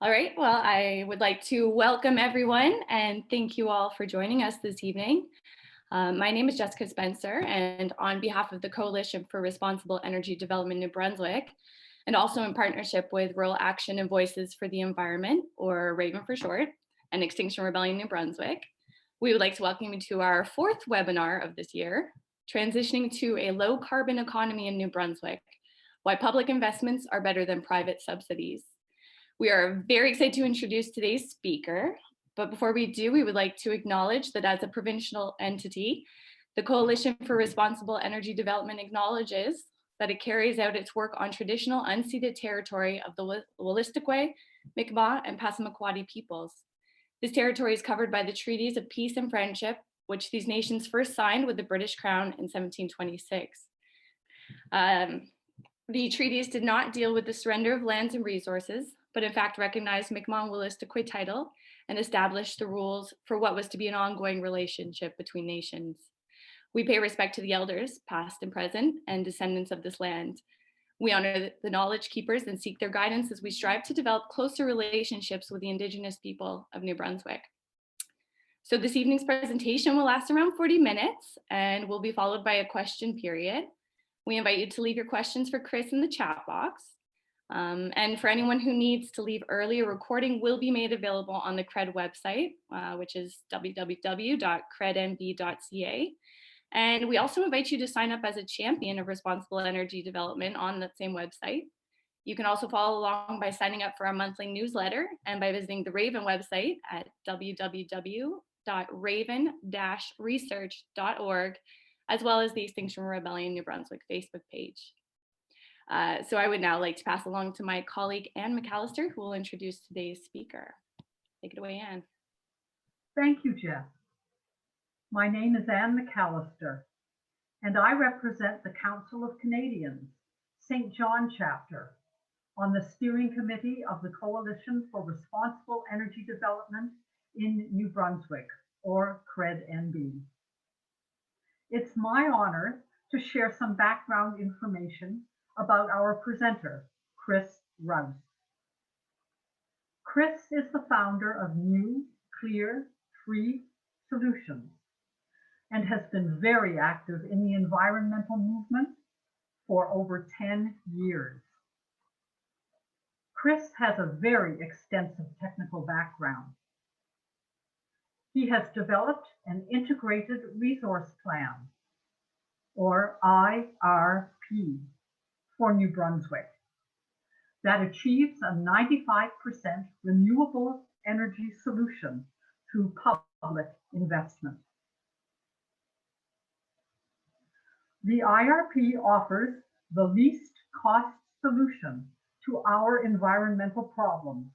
All right, well, I would like to welcome everyone and thank you all for joining us this evening. My name is Jessica Spencer, and on behalf of the Coalition for Responsible Energy Development New Brunswick, and also in partnership with Rural Action and Voices for the Environment, or RAVEN for short, and Extinction Rebellion New Brunswick, we would like to welcome you to our fourth webinar of this year, Transitioning to a Low Carbon Economy in New Brunswick, Why Public Investments Are Better Than Private Subsidies. We are very excited to introduce today's speaker, but before we do, we would like to acknowledge that as a provincial entity, the Coalition for Responsible Energy Development acknowledges that it carries out its work on traditional unceded territory of the Wolastoqey, Mi'kmaq, and Passamaquoddy peoples. This territory is covered by the Treaties of Peace and Friendship, which these nations first signed with the British Crown in 1726. The treaties did not deal with the surrender of lands and resources, but in fact recognized Mi'kmaq Wolastoqey title and established the rules for what was to be an ongoing relationship between nations. We pay respect to the elders, past and present, and descendants of this land. We honor the knowledge keepers and seek their guidance as we strive to develop closer relationships with the Indigenous people of New Brunswick. So this evening's presentation will last around 40 minutes and will be followed by a question period. We invite you to leave your questions for Chris in the chat box. And for anyone who needs to leave early, a recording will be made available on the CRED website, which is www.CRED-NB.ca. And we also invite you to sign up as a champion of responsible energy development on that same website. You can also follow along by signing up for our monthly newsletter and by visiting the RAVEN website at www.raven-research.org, as well as the Extinction Rebellion New Brunswick Facebook page. So I would now like to pass along to my colleague, Anne McAllister, who will introduce today's speaker. Take it away, Anne. Thank you, Jess. My name is Anne McAllister, and I represent the Council of Canadians, St. John Chapter, on the steering committee of the Coalition for Responsible Energy Development in New Brunswick, or CRED-NB. It's my honor to share some background information about our presenter, Chris Rouse. Chris is the founder of New, Clear, Free Solutions and has been very active in the environmental movement for over 10 years. Chris has a very extensive technical background. He has developed an Integrated Resource Plan, or IRP, for New Brunswick that achieves a 95% renewable energy solution through public investment. The IRP offers the least cost solution to our environmental problems,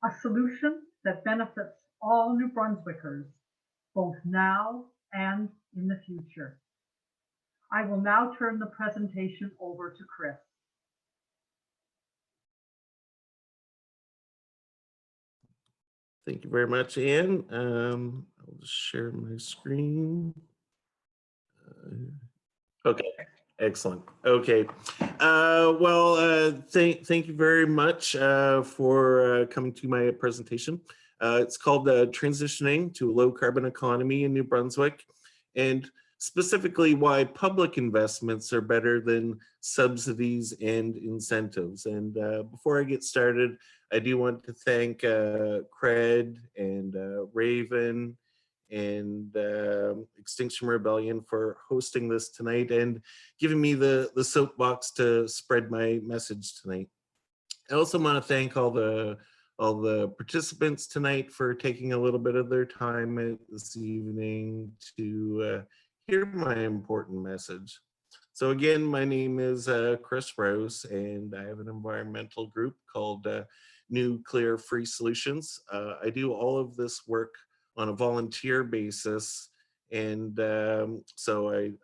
a solution that benefits all New Brunswickers, both now and in the future. I will now turn the presentation over to Chris. Thank you very much, Anne. I'll just share my screen. Okay, excellent. Okay, thank you very much for coming to my presentation. It's called Transitioning to a Low Carbon Economy in New Brunswick, and specifically why public investments are better than subsidies and incentives. And before I get started, I do want to thank CRED and RAVEN and Extinction Rebellion for hosting this tonight and giving me the soapbox to spread my message tonight. I also want to thank all the participants tonight for taking a little bit of their time this evening to hear my important message. So again, my name is Chris Rouse, and I have an environmental group called New Clear Free Solutions. I do all of this work on a volunteer basis, and so I'm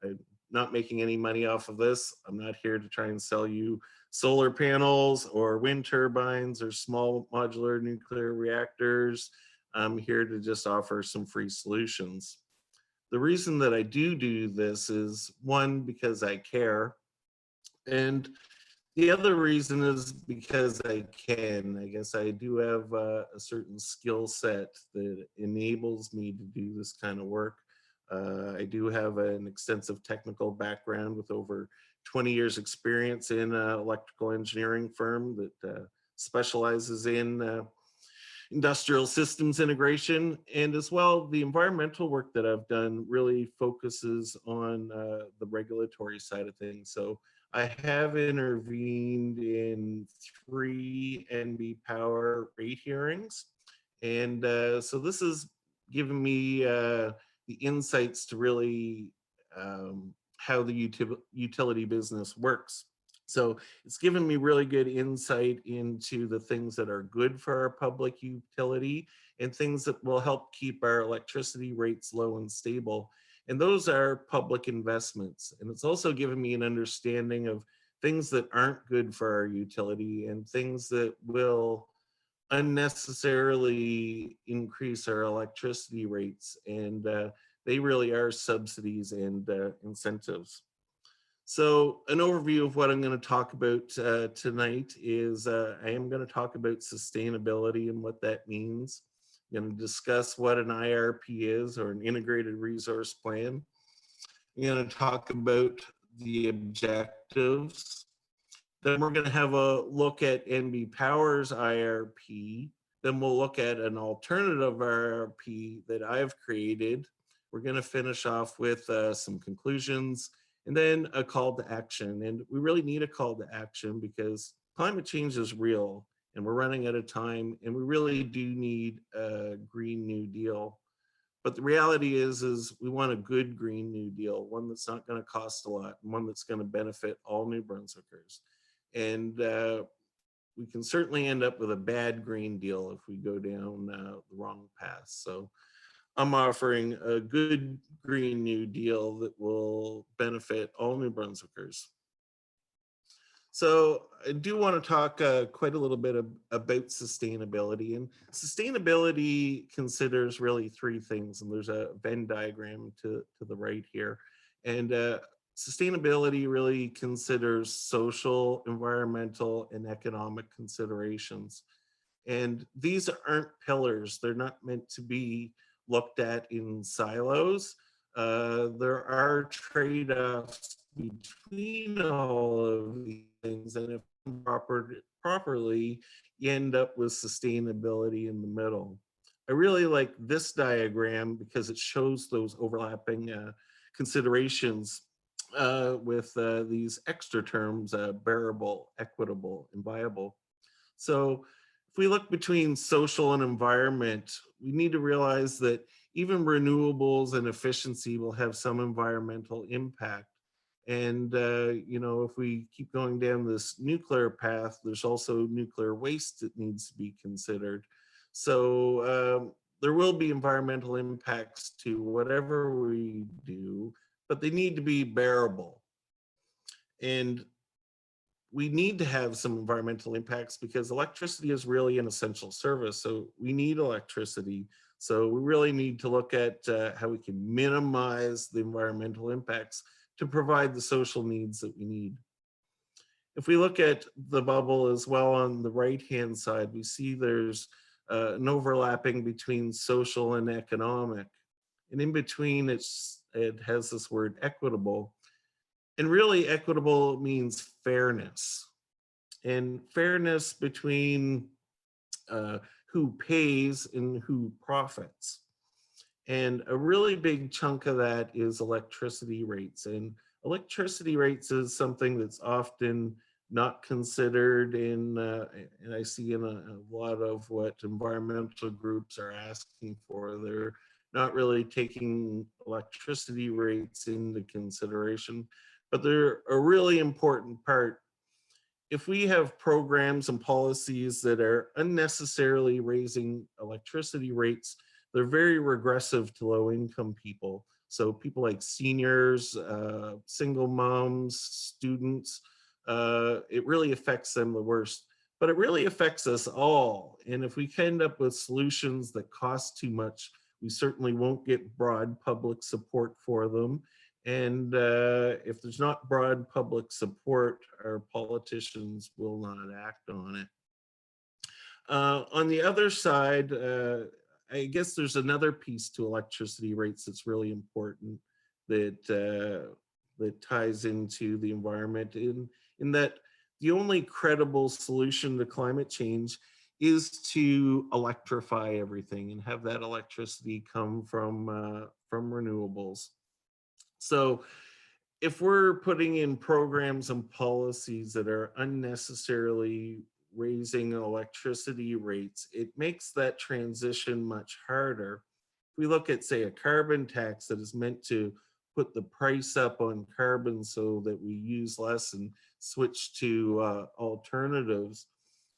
not making any money off of this. I'm not here to try and sell you solar panels or wind turbines or small modular nuclear reactors. I'm here to just offer some free solutions. The reason that I do this is, one, because I care, and The other reason is because I can. I guess I do have a certain skill set that enables me to do this kind of work. I do have an extensive technical background with over 20 years experience in an electrical engineering firm that specializes in industrial systems integration. And as well, the environmental work that I've done really focuses on the regulatory side of things. So I have intervened in 3 NB power rate hearings. And so this has given me the insights to really how the utility business works. So it's given me really good insight into the things that are good for our public utility and things that will help keep our electricity rates low and stable. And those are public investments. And it's also given me an understanding of things that aren't good for our utility and things that will unnecessarily increase our electricity rates. And they really are subsidies and incentives. So an overview of what I'm going to talk about tonight is I am going to talk about sustainability and what that means. I'm going to discuss what an IRP is, or an integrated resource plan. I'm going to talk about the objectives. Then we're going to have a look at NB Power's IRP. Then we'll look at an alternative IRP that I've created. We're going to finish off with some conclusions and then a call to action. And we really need a call to action because climate change is real and we're running out of time, and we really do need a Green New Deal. But the reality is we want a good Green New Deal, one that's not going to cost a lot, and one that's going to benefit all New Brunswickers. And we can certainly end up with a bad Green Deal if we go down the wrong path. So I'm offering a good Green New Deal that will benefit all New Brunswickers. So I do want to talk quite a little bit about sustainability. And sustainability considers really 3 things. And there's a Venn diagram to the right here. And sustainability really considers social, environmental, and economic considerations. And these aren't pillars. They're not meant to be looked at in silos. There are trade-offs between all of these things, and if properly, you end up with sustainability in the middle. I really like this diagram because it shows those overlapping considerations with these extra terms, bearable, equitable, and viable. So if we look between social and environment, we need to realize that even renewables and efficiency will have some environmental impact. And, you know, if we keep going down this nuclear path, there's also nuclear waste that needs to be considered. So there will be environmental impacts to whatever we do, but they need to be bearable. And we need to have some environmental impacts because electricity is really an essential service. So we need electricity. So we really need to look at how we can minimize the environmental impacts to provide the social needs that we need. If we look at the bubble as well on the right-hand side, we see there's an overlapping between social and economic. And in between, it has this word equitable. And really equitable means fairness. And fairness between who pays and who profits. And a really big chunk of that is electricity rates. And electricity rates is something that's often not considered in, and I see in a lot of what environmental groups are asking for. They're not really taking electricity rates into consideration, but they're a really important part. If we have programs and policies that are unnecessarily raising electricity rates, they're very regressive to low-income people. So people like seniors, single moms, students, it really affects them the worst. But it really affects us all. And if we end up with solutions that cost too much, we certainly won't get broad public support for them. And if there's not broad public support, our politicians will not act on it. On the other side, I guess there's another piece to electricity rates that's really important that ties into the environment in that the only credible solution to climate change is to electrify everything and have that electricity come from renewables. So if we're putting in programs and policies that are unnecessarily raising electricity rates, it makes that transition much harder. If we look at, say, a carbon tax that is meant to put the price up on carbon so that we use less and switch to alternatives,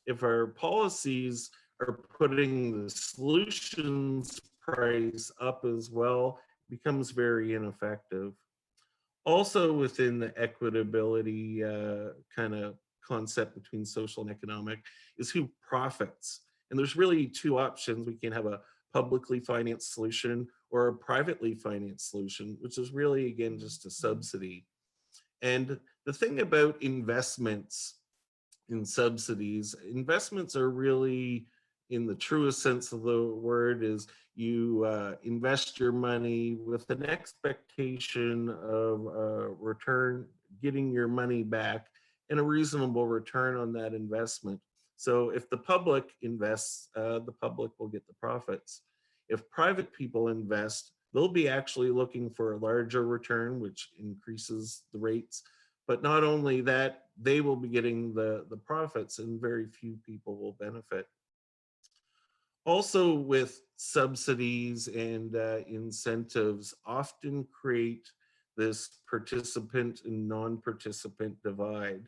if our policies are putting the solutions price up as well, it becomes very ineffective. Also within the equitability kind of concept between social and economic is who profits. And there's really two options. We can have a publicly financed solution or a privately financed solution, which is really, again, just a subsidy. And the thing about investments in subsidies, investments are really, in the truest sense of the word, is you invest your money with an expectation of return, getting your money back and a reasonable return on that investment. So if the public invests, the public will get the profits. If private people invest, they'll be actually looking for a larger return, which increases the rates. But not only that, they will be getting the profits and very few people will benefit. Also with subsidies and incentives often create this participant and non-participant divide.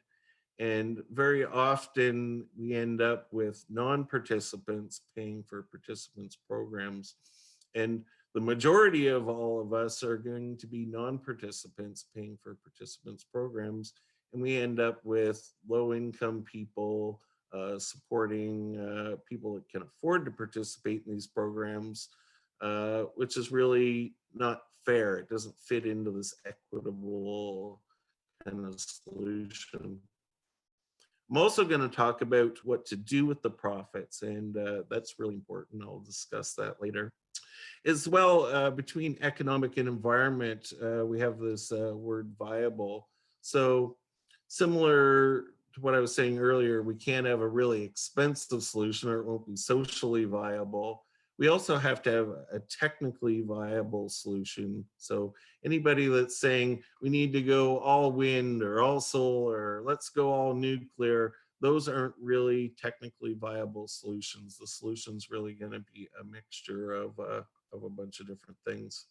And very often we end up with non-participants paying for participants' programs. And the majority of all of us are going to be non-participants paying for participants' programs. And we end up with low-income people supporting people that can afford to participate in these programs, which is really not fair. It doesn't fit into this equitable kind of solution. I'm also going to talk about what to do with the profits, and that's really important. I'll discuss that later. As well, between economic and environment, we have this word viable. So similar to what I was saying earlier, we can't have a really expensive solution or it won't be socially viable. We also have to have a technically viable solution. So anybody that's saying we need to go all wind or all solar, let's go all nuclear, those aren't really technically viable solutions. The solution's really going to be a mixture of a bunch of different things.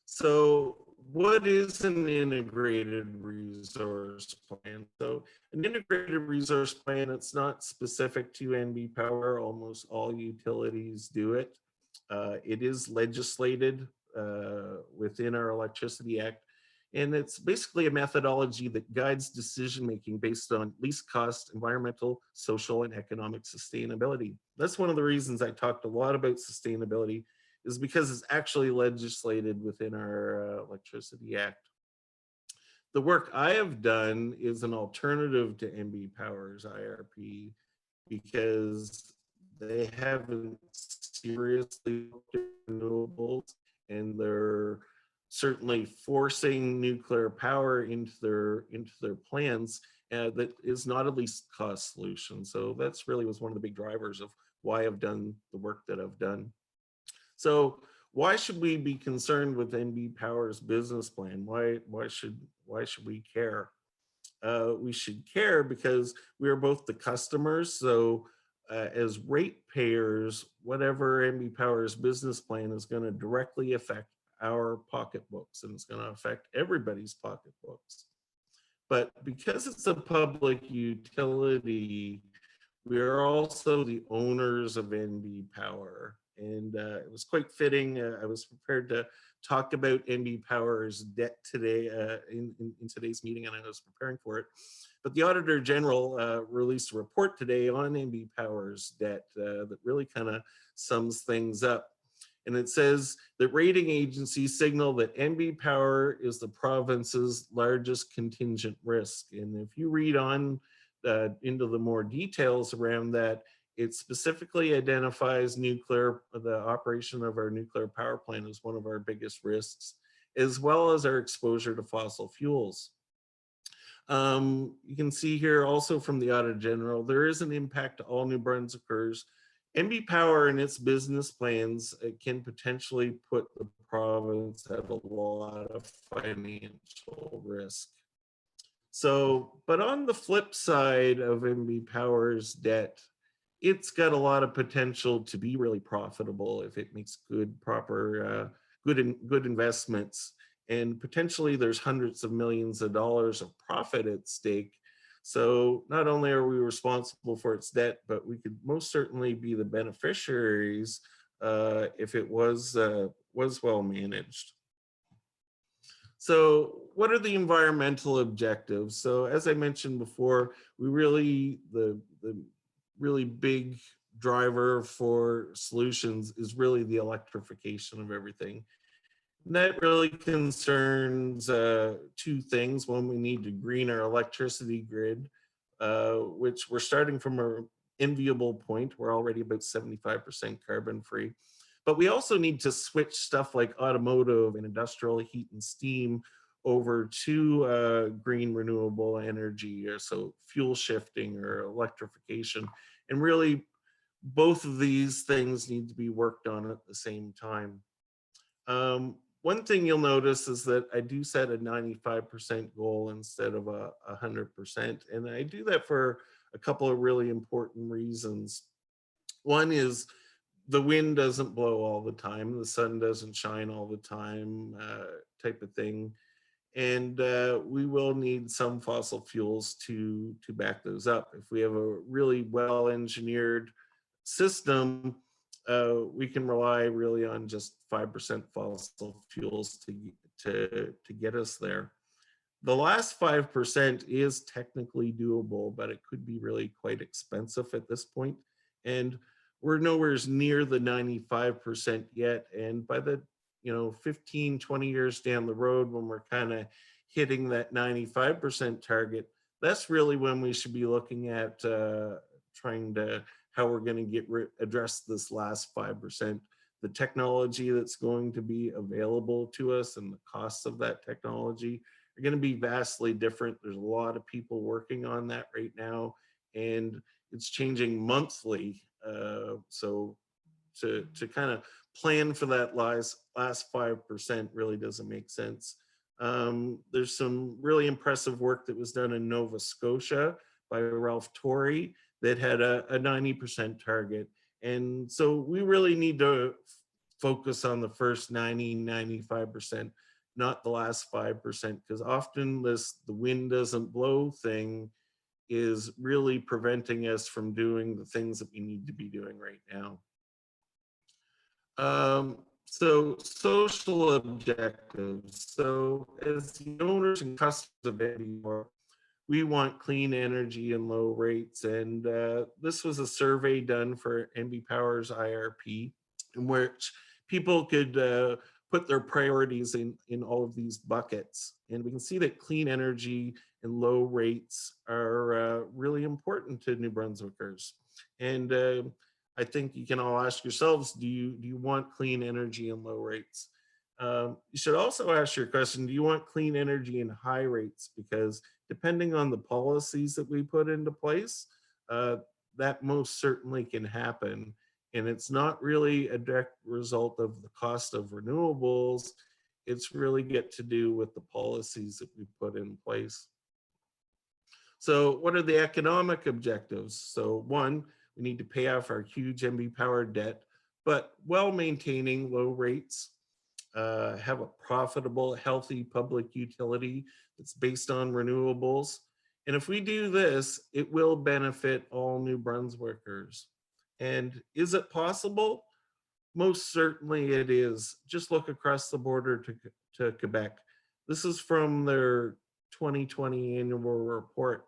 So what is an integrated resource plan? So an integrated resource plan, it's not specific to NB Power. Almost all utilities do it. It is legislated within our Electricity Act. And it's basically a methodology that guides decision-making based on least cost, environmental, social, and economic sustainability. That's one of the reasons I talked a lot about sustainability, is because it's actually legislated within our Electricity Act. The work I have done is an alternative to NB Power's IRP because they haven't seriously looked at renewables, and they're certainly forcing nuclear power into their plans that is not a least cost solution. So that's really was one of the big drivers of why I've done the work that I've done. So why should we be concerned with NB Power's business plan? Why should we care? We should care because we are both the customers. So as ratepayers, whatever NB Power's business plan is going to directly affect our pocketbooks, and it's going to affect everybody's pocketbooks. But because it's a public utility, we are also the owners of NB Power. And it was quite fitting. I was prepared to talk about NB Power's debt today in today's meeting, and I was preparing for it. But the Auditor General released a report today on NB Power's debt that really kind of sums things up. And it says that rating agencies signal that NB Power is the province's largest contingent risk. And if you read on into the more details around that, it specifically identifies the operation of our nuclear power plant as one of our biggest risks, as well as our exposure to fossil fuels. You can see here also from the Auditor General, there is an impact to all New Brunswickers. NB Power and its business plans can potentially put the province at a lot of financial risk. So, but on the flip side of NB Power's debt, it's got a lot of potential to be really profitable if it makes good investments. And potentially there's hundreds of millions of dollars of profit at stake. So not only are we responsible for its debt, but we could most certainly be the beneficiaries if it was well managed. So what are the environmental objectives? So as I mentioned before, the really big driver for solutions is really the electrification of everything. And that really concerns two things. One, we need to green our electricity grid, which we're starting from an enviable point. We're already about 75% carbon free. But we also need to switch stuff like automotive and industrial heat and steam over to green renewable energy, or so fuel shifting or electrification. And really, both of these things need to be worked on at the same time. One thing you'll notice is that I do set a 95% goal instead of 100%. And I do that for a couple of really important reasons. One is the wind doesn't blow all the time, the sun doesn't shine all the time, type of thing. And we will need some fossil fuels to back those up. If we have a really well-engineered system, we can rely really on just 5% fossil fuels to get us there. The last 5% is technically doable, but it could be really quite expensive at this point. And we're nowhere near the 95% yet. And by the 15, 20 years down the road, when we're kind of hitting that 95% target, that's really when we should be looking at trying to how we're going to address this last 5%. The technology that's going to be available to us and the costs of that technology are going to be vastly different. There's a lot of people working on that right now, and it's changing monthly. So to kind of plan for that last 5% really doesn't make sense. There's some really impressive work that was done in Nova Scotia by Ralph Torrey that had a 90% target. And so we really need to focus on the first 95%, not the last 5%, because often the wind doesn't blow thing is really preventing us from doing the things that we need to be doing right now. So social objectives. So as the owners and customers of NB, we want clean energy and low rates. And this was a survey done for NB Power's IRP, in which people could put their priorities in all of these buckets. And we can see that clean energy and low rates are really important to New Brunswickers. And I think you can all ask yourselves, do you want clean energy and low rates? You should also ask your question, do you want clean energy and high rates? Because depending on the policies that we put into place, that most certainly can happen. And it's not really a direct result of the cost of renewables. It's really get to do with the policies that we put in place. So what are the economic objectives? So one, we need to pay off our huge NB Power debt, but while maintaining low rates, have a profitable, healthy public utility that's based on renewables. And if we do this, it will benefit all New Brunswickers. And is it possible? Most certainly it is. Just look across the border to Quebec. This is from their 2020 annual report.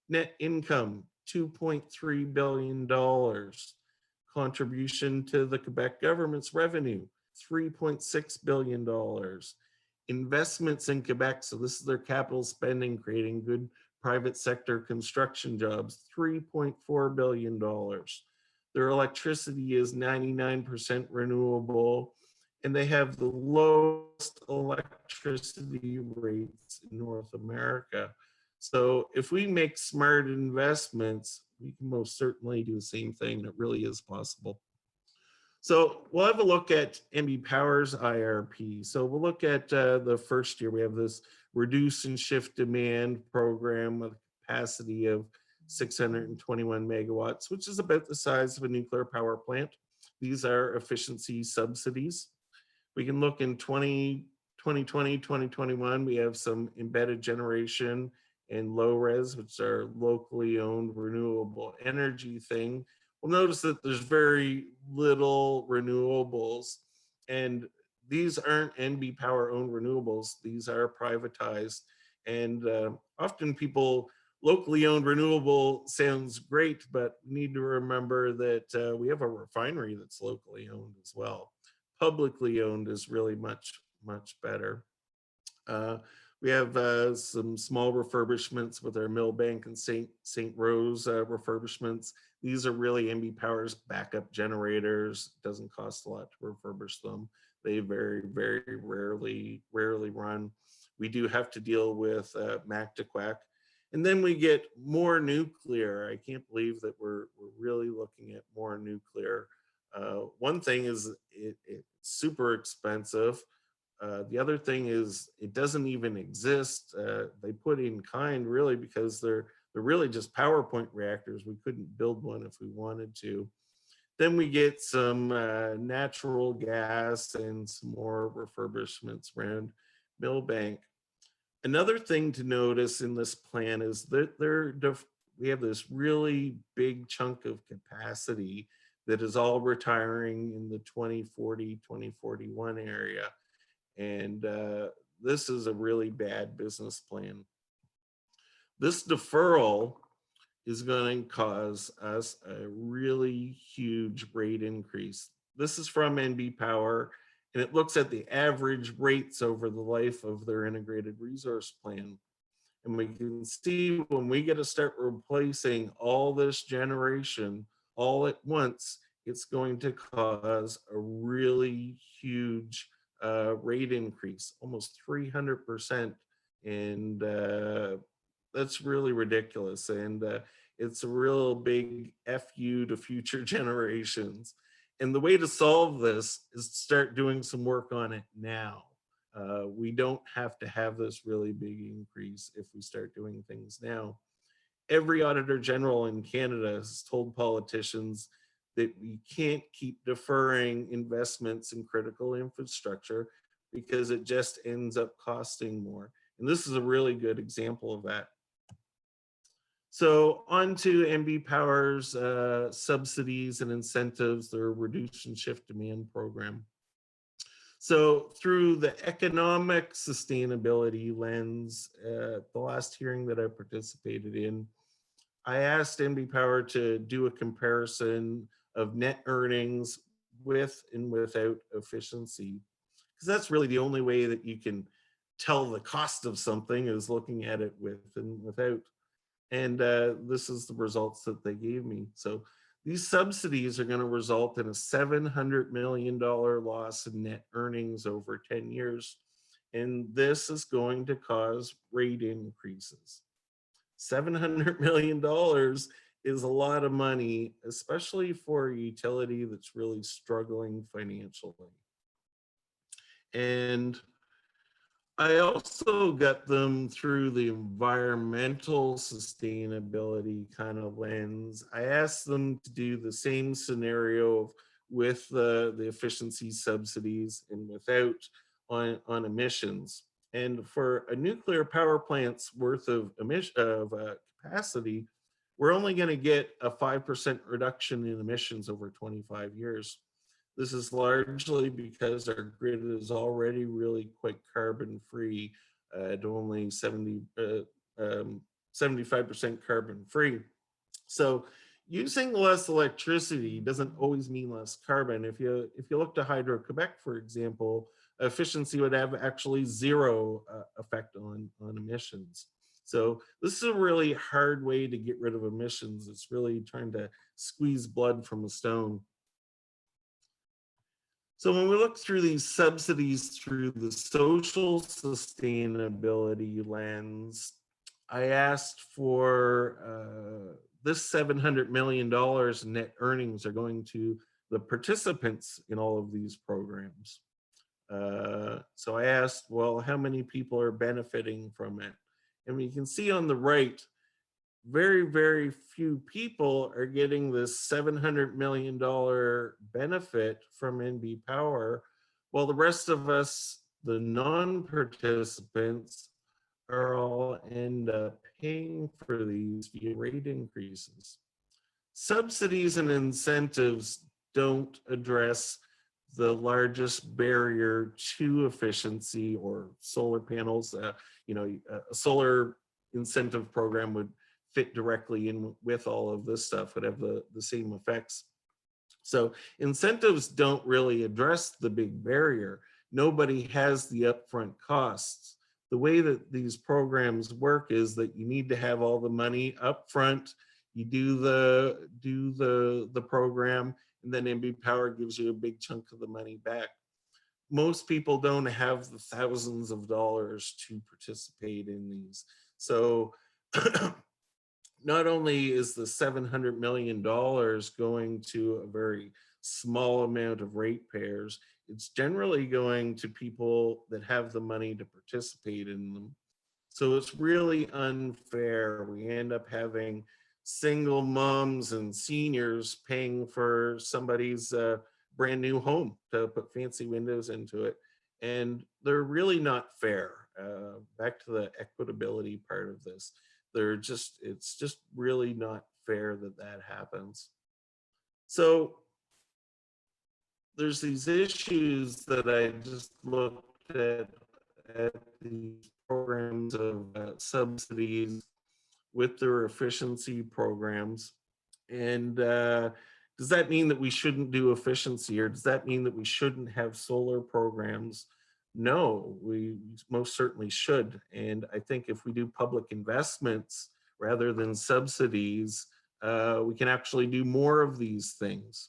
Net income, $2.3 billion. contribution to the Quebec government's revenue, $3.6 billion. Investments in Quebec, so this is their capital spending, creating good private sector construction jobs, $3.4 billion. Their electricity is 99% renewable, and they have the lowest electricity rates in North America. So if we make smart investments, we can most certainly do the same thing. It really is possible. So we'll have a look at NB Power's IRP. So we'll look at the first year. We have this reduce and shift demand program with a capacity of 621 megawatts, which is about the size of a nuclear power plant. These are efficiency subsidies. We can look in 2020, 2021, we have some embedded generation and low res, which are locally owned renewable energy thing. We'll notice that there's very little renewables, and these aren't NB Power owned renewables. These are privatized, and often people, locally owned renewable sounds great, but need to remember that we have a refinery that's locally owned as well. Publicly owned is really much, much better. We have some small refurbishments with our Millbank and St. Rose refurbishments. These are really NB Power's backup generators. It doesn't cost a lot to refurbish them. They very, very rarely run. We do have to deal with MACTQUAC. And then we get more nuclear. I can't believe that we're really looking at more nuclear. One thing is it's super expensive. The other thing is it doesn't even exist. They put in kind really because they're really just PowerPoint reactors. We couldn't build one if we wanted to. Then we get some natural gas and some more refurbishments around Millbank. Another thing to notice in this plan is that we have this really big chunk of capacity that is all retiring in the 2040, 2041 area. And this is a really bad business plan. This deferral is going to cause us a really huge rate increase. This is from NB Power, and it looks at the average rates over the life of their integrated resource plan. And we can see when we get to start replacing all this generation all at once, it's going to cause a really huge rate increase, almost 300%. And that's really ridiculous. And it's a real big FU to future generations. And the way to solve this is to start doing some work on it now. We don't have to have this really big increase if we start doing things now. Every Auditor General in Canada has told politicians that we can't keep deferring investments in critical infrastructure because it just ends up costing more. And this is a really good example of that. So on to NB Power's subsidies and incentives, their reduce and shift demand program. So through the economic sustainability lens, the last hearing that I participated in, I asked NB Power to do a comparison of net earnings with and without efficiency, because that's really the only way that you can tell the cost of something is looking at it with and without. And this is the results that they gave me. So these subsidies are going to result in a $700 million loss in net earnings over 10 years. And this is going to cause rate increases. $700 million is a lot of money, especially for a utility that's really struggling financially. And I also got them through the environmental sustainability kind of lens. I asked them to do the same scenario with the efficiency subsidies and without on emissions. And for a nuclear power plant's worth of capacity, we're only going to get a 5% reduction in emissions over 25 years. This is largely because our grid is already really quite carbon free at only 75% carbon free. So using less electricity doesn't always mean less carbon. If you look to Hydro-Quebec, for example, efficiency would have actually zero effect on emissions. So this is a really hard way to get rid of emissions. It's really trying to squeeze blood from a stone. So when we look through these subsidies through the social sustainability lens, I asked for this $700 million in net earnings are going to the participants in all of these programs. So I asked, well, how many people are benefiting from it? And we can see on the right, very, very few people are getting this $700 million benefit from NB Power, while the rest of us, the non-participants, are all end up paying for these via rate increases. Subsidies and incentives don't address the largest barrier to efficiency or solar panels. You know, a solar incentive program would fit directly in with all of this stuff, would have the same effects. So incentives don't really address the big barrier. Nobody has the upfront costs. The way that these programs work is that you need to have all the money upfront. You do the program, and then NB Power gives you a big chunk of the money back. Most people don't have the thousands of dollars to participate in these. So not only is the $700 million going to a very small amount of ratepayers, it's generally going to people that have the money to participate in them. So it's really unfair. We end up having single moms and seniors paying for somebody's brand new home to put fancy windows into it. And they're really not fair. Back to the equitability part of this. It's just really not fair that that happens. So there's these issues that I just looked at these programs of subsidies with their efficiency programs. And does that mean that we shouldn't do efficiency, or does that mean that we shouldn't have solar programs? No, we most certainly should. And I think if we do public investments rather than subsidies, we can actually do more of these things.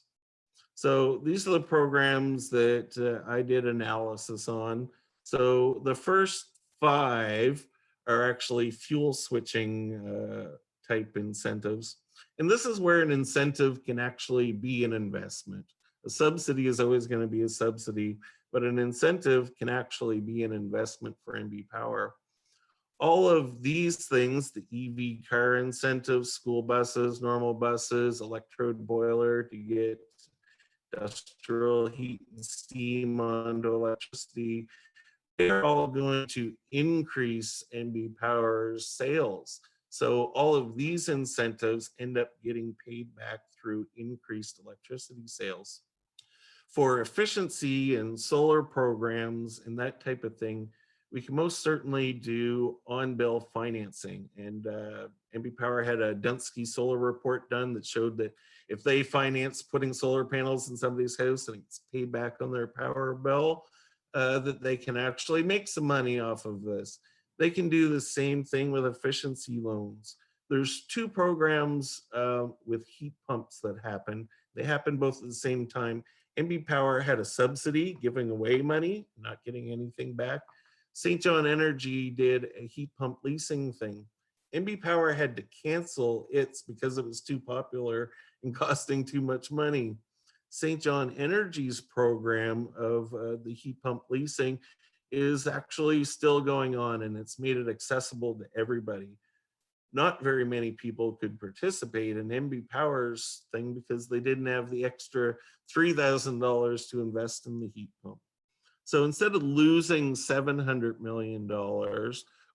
So these are the programs that I did analysis on. So the first 5 are actually fuel switching type incentives. And this is where an incentive can actually be an investment. A subsidy is always going to be a subsidy, but an incentive can actually be an investment for NB Power. All of these things, the EV car incentives, school buses, normal buses, electrode boiler to get industrial heat and steam onto electricity, they're all going to increase NB Power's sales. So all of these incentives end up getting paid back through increased electricity sales. For efficiency and solar programs and that type of thing, we can most certainly do on-bill financing. And NB Power had a Dunsky solar report done that showed that if they finance putting solar panels in somebody's house and it's paid back on their power bill, that they can actually make some money off of this. They can do the same thing with efficiency loans. There's 2 programs with heat pumps that happen. They happen both at the same time. NB Power had a subsidy giving away money, not getting anything back. St. John Energy did a heat pump leasing thing. NB Power had to cancel its because it was too popular and costing too much money. St. John Energy's program of the heat pump leasing is actually still going on, and it's made it accessible to everybody. Not very many people could participate in NB Power's thing because they didn't have the extra $3,000 to invest in the heat pump. So instead of losing $700 million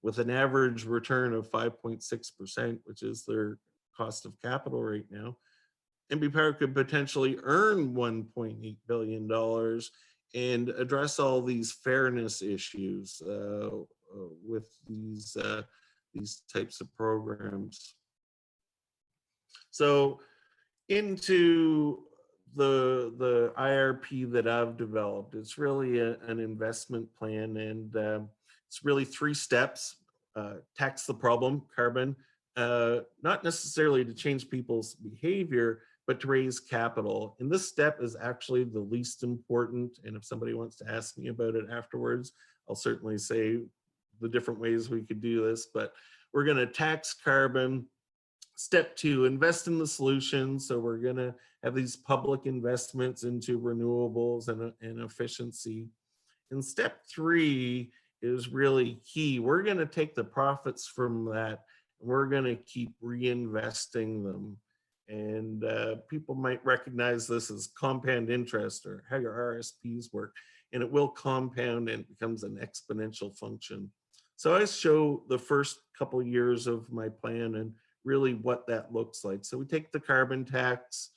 with an average return of 5.6%, which is their cost of capital right now, NB Power could potentially earn $1.8 billion and address all these fairness issues with these types of programs. So into the IRP that I've developed. It's really an investment plan, and it's really 3 steps. Tax the problem, carbon, not necessarily to change people's behavior, but to raise capital. And this step is actually the least important. And if somebody wants to ask me about it afterwards, I'll certainly say the different ways we could do this, but we're going to tax carbon. Step 2, invest in the solution. So we're going to have these public investments into renewables and efficiency. And step 3 is really key. We're going to take the profits from that, and we're going to keep reinvesting them. And people might recognize this as compound interest, or how your RSPs work, and it will compound and it becomes an exponential function. So I show the first couple years of my plan and really what that looks like. So we take the carbon tax,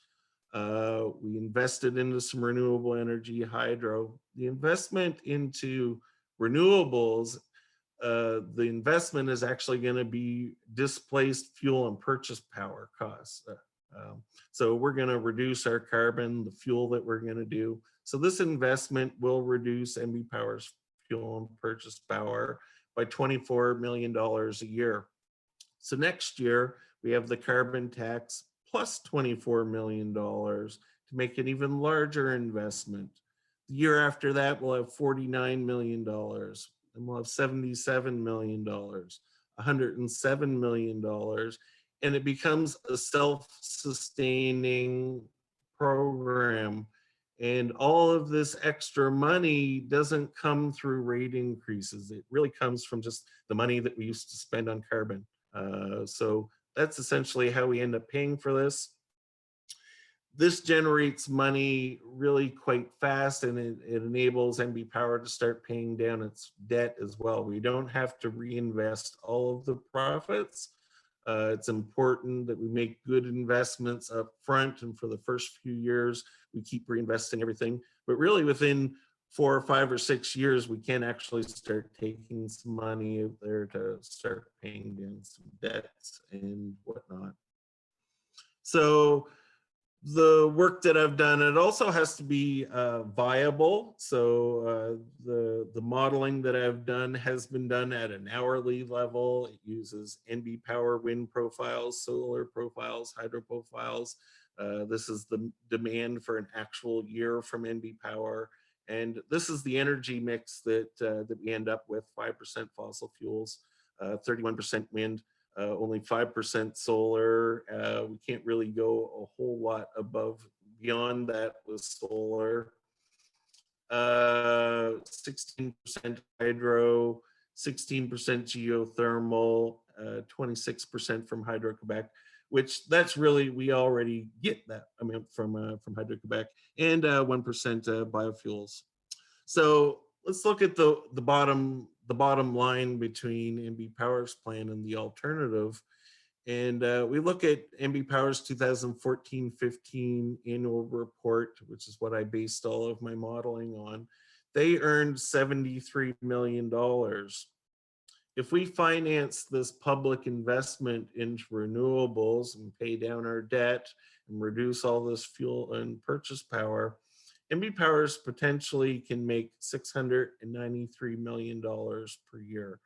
we invested into some renewable energy, hydro. The investment into renewables, the investment is actually going to be displaced fuel and purchase power costs. So we're going to reduce our carbon, the fuel that we're going to do. So this investment will reduce NB Power's fuel and purchase power by $24 million a year. So next year, we have the carbon tax plus $24 million to make an even larger investment. The year after that, we'll have $49 million, and we'll have $77 million, $107 million, and it becomes a self-sustaining program. And all of this extra money doesn't come through rate increases. It really comes from just the money that we used to spend on carbon. So that's essentially how we end up paying for this. This generates money really quite fast, and it enables NB Power to start paying down its debt as well. We don't have to reinvest all of the profits. It's important that we make good investments up front, and for the first few years, we keep reinvesting everything. But really within 4 or 5 or 6 years, we can actually start taking some money out there to start paying down some debts and whatnot. So the work that I've done, it also has to be viable. So the modeling that I've done has been done at an hourly level. It uses NB Power wind profiles, solar profiles, hydro profiles. This is the demand for an actual year from NB Power. And this is the energy mix that we end up with: 5% fossil fuels, 31% wind, only 5% solar. We can't really go a whole lot beyond that with solar. 16% hydro, 16% geothermal, 26% from Hydro-Quebec, which that's really, we already get that amount from Hydro-Quebec, and 1% biofuels. So let's look at the bottom line between NB Power's plan and the alternative. And we look at NB Power's 2014-15 annual report, which is what I based all of my modeling on. They earned $73 million. If we finance this public investment into renewables and pay down our debt and reduce all this fuel and purchase power, NB Powers potentially can make $693 million per year.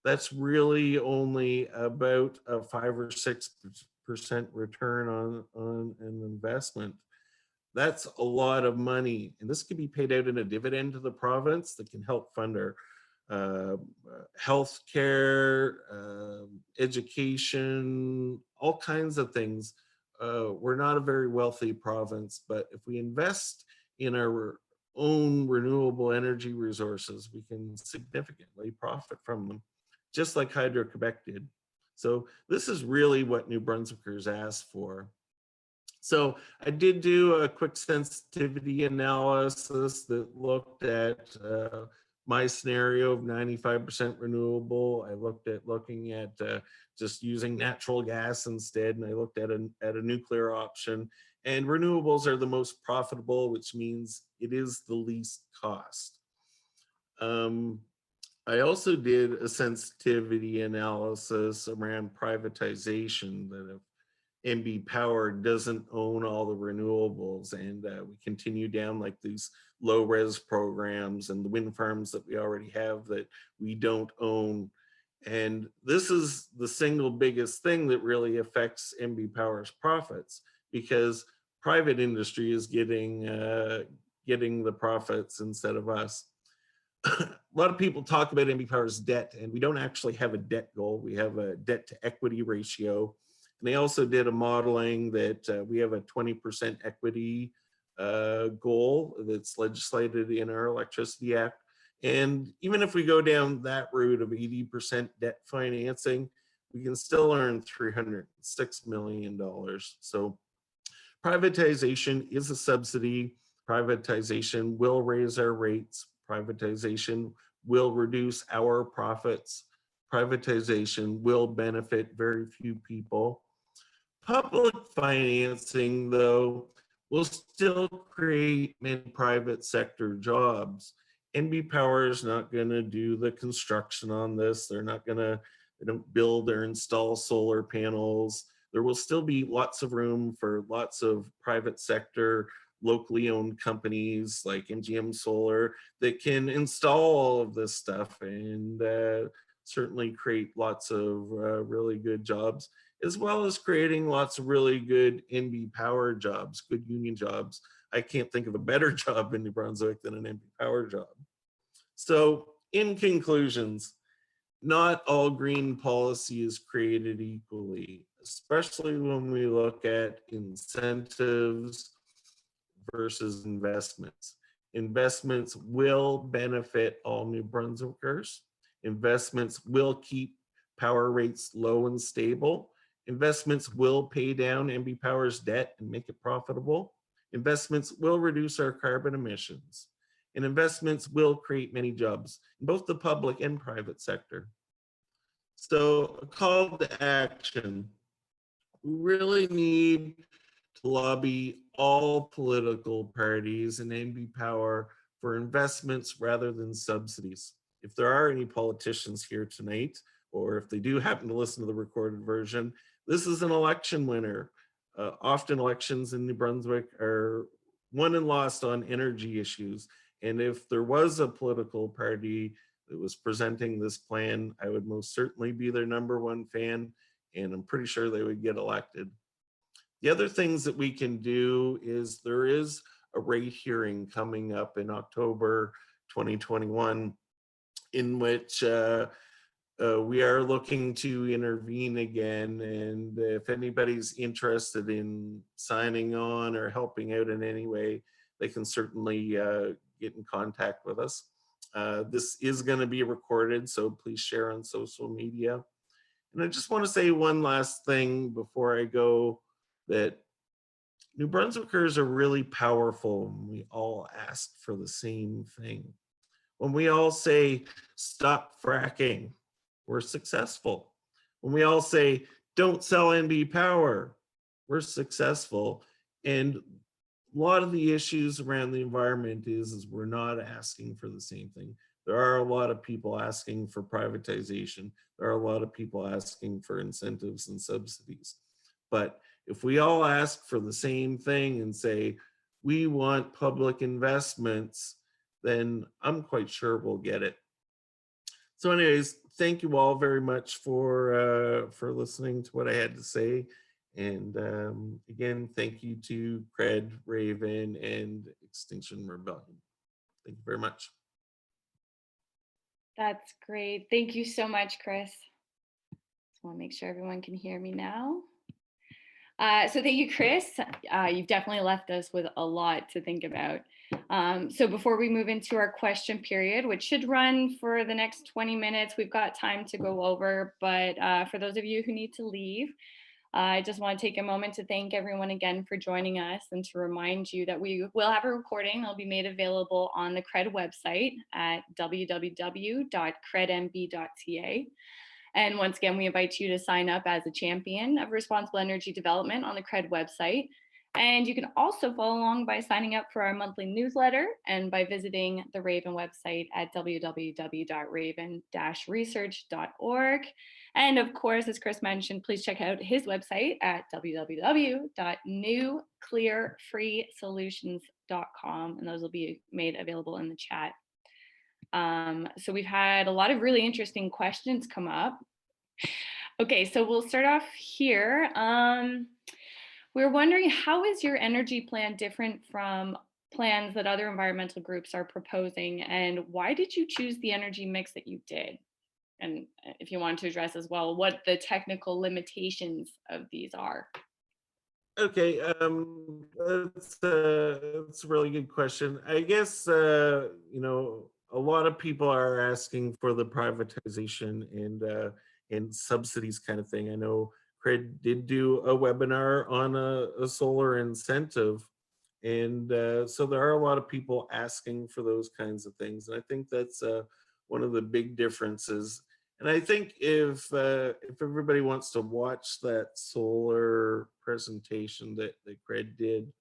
That's really only about a 5 or 6% return on an investment. That's a lot of money, and this can be paid out in a dividend to the province that can help fund our health care, education, all kinds of things. We're not a very wealthy province, but if we invest in our own renewable energy resources, we can significantly profit from them, just like Hydro-Quebec did. So this is really what New Brunswickers asked for. So I did do a quick sensitivity analysis that looked at my scenario of 95% renewable. I looked at just using natural gas instead, and I looked at a nuclear option. And renewables are the most profitable, which means it is the least cost. I also did a sensitivity analysis around privatization, that NB Power doesn't own all the renewables, and we continue down like these low res programs and the wind farms that we already have that we don't own. And this is the single biggest thing that really affects NB Power's profits, because private industry is getting the profits instead of us. A lot of people talk about NB Power's debt, and we don't actually have a debt goal. We have a debt to equity ratio. And they also did a modeling that we have a 20% equity goal that's legislated in our Electricity Act. And even if we go down that route of 80% debt financing, we can still earn $306 million. So privatization is a subsidy. Privatization will raise our rates. Privatization will reduce our profits. Privatization will benefit very few people. Public financing, though, will still create many private sector jobs. NB Power is not going to do the construction on this. They don't build or install solar panels. There will still be lots of room for lots of private sector, locally owned companies like MGM Solar that can install all of this stuff and certainly create lots of really good jobs, as well as creating lots of really good NB Power jobs, good union jobs. I can't think of a better job in New Brunswick than an NB Power job. So in conclusions, not all green policy is created equally, especially when we look at incentives versus investments. Investments will benefit all New Brunswickers. Investments will keep power rates low and stable. Investments will pay down NB Power's debt and make it profitable. Investments will reduce our carbon emissions. And investments will create many jobs in both the public and private sector. So a call to action. We really need to lobby all political parties and NB Power for investments rather than subsidies. If there are any politicians here tonight, or if they do happen to listen to the recorded version, this is an election winner. Often elections in New Brunswick are won and lost on energy issues. And if there was a political party that was presenting this plan, I would most certainly be their #1 fan, and I'm pretty sure they would get elected. The other things that we can do is there is a rate hearing coming up in October 2021 in which we are looking to intervene again. And if anybody's interested in signing on or helping out in any way, they can certainly get in contact with us. This is going to be recorded, so please share on social media. And I just want to say one last thing before I go, that New Brunswickers are really powerful when we all ask for the same thing. When we all say, stop fracking, we're successful. When we all say, don't sell NB Power, we're successful. And a lot of the issues around the environment is we're not asking for the same thing. There are a lot of people asking for privatization. There are a lot of people asking for incentives and subsidies. But if we all ask for the same thing and say, we want public investments, then I'm quite sure we'll get it. So anyways, thank you all very much for listening to what I had to say. And again, thank you to CRED, Raven, and Extinction Rebellion. Thank you very much. That's great. Thank you so much, Chris. Just want to make sure everyone can hear me now. So thank you, Chris. You've definitely left us with a lot to think about. So before we move into our question period, which should run for the next 20 minutes, we've got time to go over. But for those of you who need to leave, I just want to take a moment to thank everyone again for joining us and to remind you that we will have a recording. It'll be made available on the CRED website at www.cred-nb.ca. And once again, we invite you to sign up as a champion of responsible energy development on the CRED website. And you can also follow along by signing up for our monthly newsletter and by visiting the Raven website at www.raven-research.org. And of course, as Chris mentioned, please check out his website at www.newclearfreesolutions.com, and those will be made available in the chat. So we've had a lot of really interesting questions come up. Okay, so we'll start off here. We're wondering, how is your energy plan different from plans that other environmental groups are proposing, and why did you choose the energy mix that you did? And if you want to address as well what the technical limitations of these are. Okay, that's a really good question. I guess, you know, a lot of people are asking for the privatization and subsidies kind of thing. I know CRED did do a webinar on a solar incentive. And so there are a lot of people asking for those kinds of things. And I think that's one of the big differences. And I think if everybody wants to watch that solar presentation that CRED did,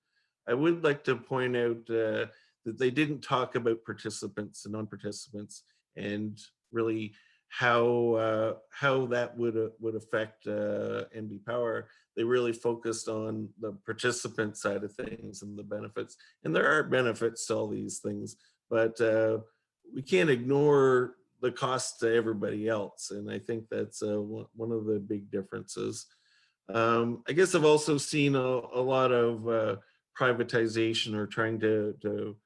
I would like to point out that they didn't talk about participants and non-participants and really how that would affect NB Power. They really focused on the participant side of things and the benefits. And there are benefits to all these things, but we can't ignore the cost to everybody else. And I think that's one of the big differences. I guess I've also seen a lot of privatization or trying to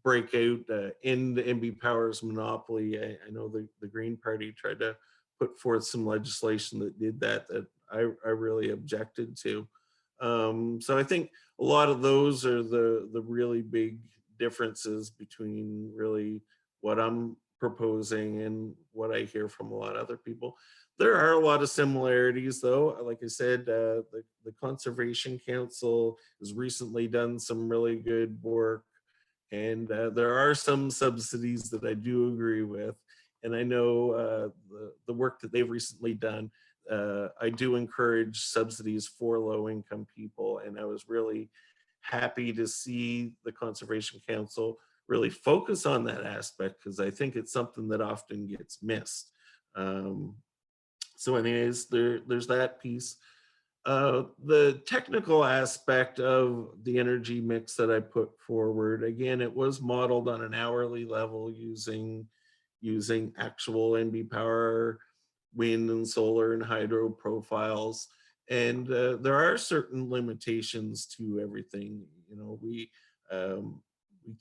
break out end NB Power's monopoly. I know the Green Party tried to put forth some legislation that did that I really objected to. So I think a lot of those are the really big differences between really what I'm proposing and what I hear from a lot of other people. There are a lot of similarities though. Like I said, the Conservation Council has recently done some really good work, and there are some subsidies that I do agree with. And I know the work that they've recently done, I do encourage subsidies for low income people. And I was really happy to see the Conservation Council really focus on that aspect, because I think it's something that often gets missed. So anyways, there's that piece. The technical aspect of the energy mix that I put forward, again, it was modeled on an hourly level using actual NB Power wind and solar and hydro profiles. And there are certain limitations to everything. You know, we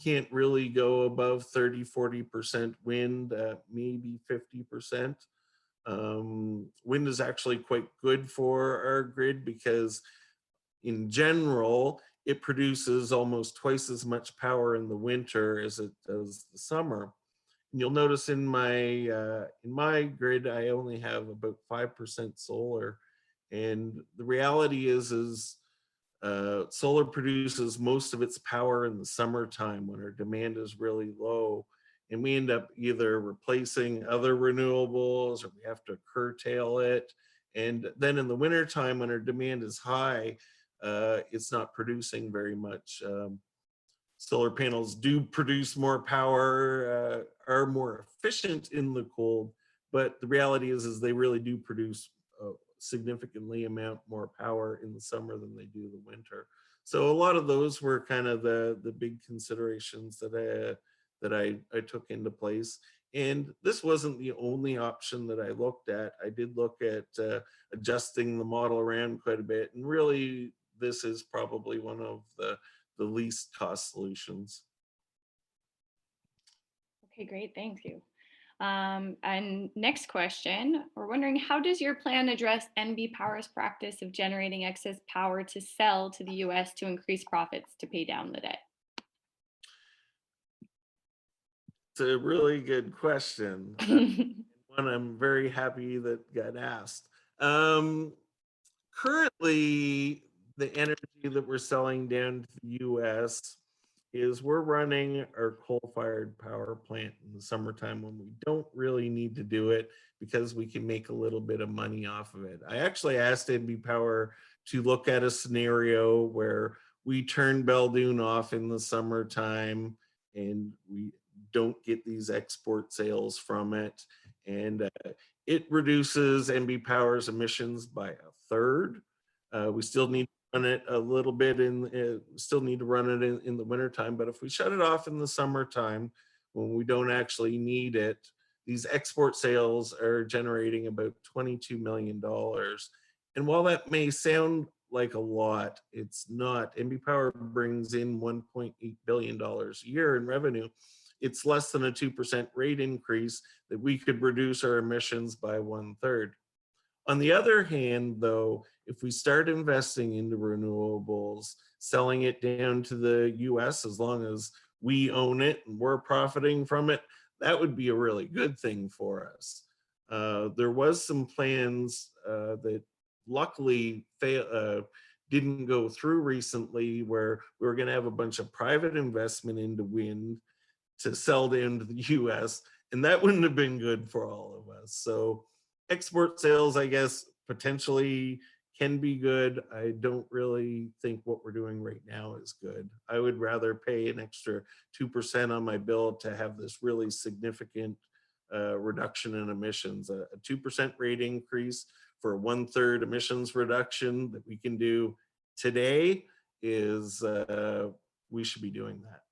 can't really go above 30–40% wind, maybe 50%. Wind is actually quite good for our grid because in general, it produces almost twice as much power in the winter as it does the summer. And you'll notice in my grid, I only have about 5% solar. And the reality is solar produces most of its power in the summertime when our demand is really low. And we end up either replacing other renewables or we have to curtail it. And then in the wintertime when our demand is high, it's not producing very much. Solar panels do produce more power, are more efficient in the cold, but the reality is they really do produce significantly amount more power in the summer than they do the winter. So a lot of those were kind of the big considerations that I took into place. And this wasn't the only option that I looked at. I did look at adjusting the model around quite a bit. And really, this is probably one of the least cost solutions. Okay, great, thank you. And next question, we're wondering, how does your plan address NB Power's practice of generating excess power to sell to the US to increase profits to pay down the debt? It's a really good question. One I'm very happy that got asked. Currently, the energy that we're selling down to the US is we're running our coal-fired power plant in the summertime when we don't really need to do it because we can make a little bit of money off of it. I actually asked NB Power to look at a scenario where we turn Beldoon off in the summertime and we don't get these export sales from it. And it reduces NB Power's emissions by a third. We still need to run it a little bit still need to run it in the wintertime, but if we shut it off in the summertime when we don't actually need it, these export sales are generating about $22 million. And while that may sound like a lot, it's not. NB Power brings in $1.8 billion a year in revenue. It's less than a 2% rate increase that we could reduce our emissions by 1/3. On the other hand, though, if we start investing into renewables, selling it down to the US, as long as we own it and we're profiting from it, that would be a really good thing for us. There was some plans that luckily didn't go through recently, where we were going to have a bunch of private investment into wind to sell down to the US, and that wouldn't have been good for all of us. So export sales, I guess, potentially can be good. I don't really think what we're doing right now is good. I would rather pay an extra 2% on my bill to have this really significant reduction in emissions. A 2% rate increase for a 1/3 emissions reduction that we can do today is, we should be doing that.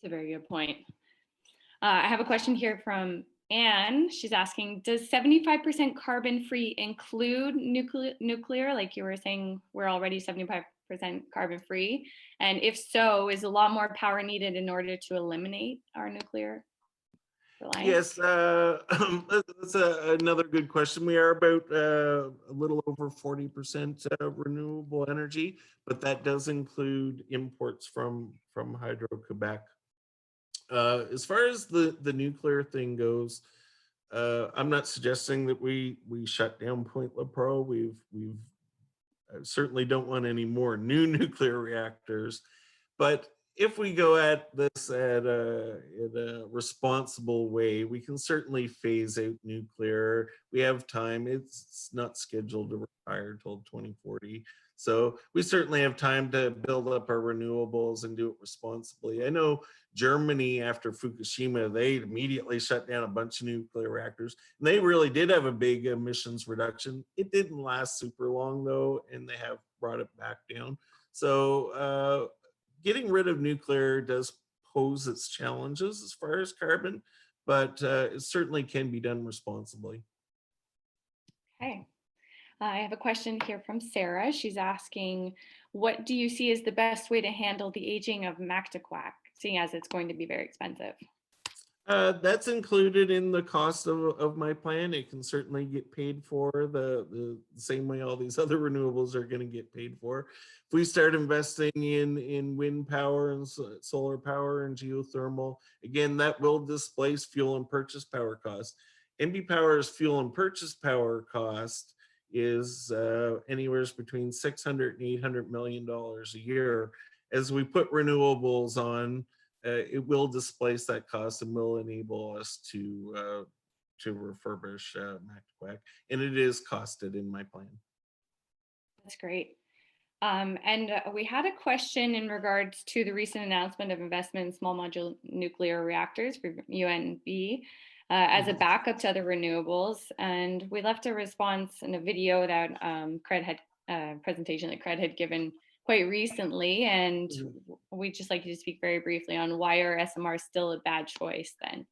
It's a very good point. I have a question here from Anne. She's asking, does 75% carbon free include nuclear? Like you were saying, we're already 75% carbon free. And if so, is a lot more power needed in order to eliminate our nuclear reliance? Yes, that's another good question. We are about a little over 40% renewable energy, but that does include imports from Hydro-Quebec. As far as the nuclear thing goes, I'm not suggesting that we shut down Point Lepreau. We've certainly don't want any more new nuclear reactors, but if we go at this in a responsible way, we can certainly phase out nuclear. We have time. It's not scheduled to retire till 2040. So we certainly have time to build up our renewables and do it responsibly. I know Germany, after Fukushima, they immediately shut down a bunch of nuclear reactors. And they really did have a big emissions reduction. It didn't last super long though, and they have brought it back down. So getting rid of nuclear does pose its challenges as far as carbon, but it certainly can be done responsibly. Okay. I have a question here from Sarah. She's asking, what do you see as the best way to handle the aging of Mactaquac, seeing as it's going to be very expensive? That's included in the cost of my plan. It can certainly get paid for the same way all these other renewables are going to get paid for. If we start investing in wind power and solar power and geothermal, again, that will displace fuel and purchase power costs. NB Power's fuel and purchase power cost is anywhere between $600 and $800 million a year. As we put renewables on, it will displace that cost and will enable us to refurbish Mactaquac, and it is costed in my plan. That's great. And we had a question in regards to the recent announcement of investment in small modular nuclear reactors for UNB as a backup to other renewables. And we left a response in a video that CRED had presentation that CRED had given quite recently, and we'd just like you to speak very briefly on why are SMRs still a bad choice then?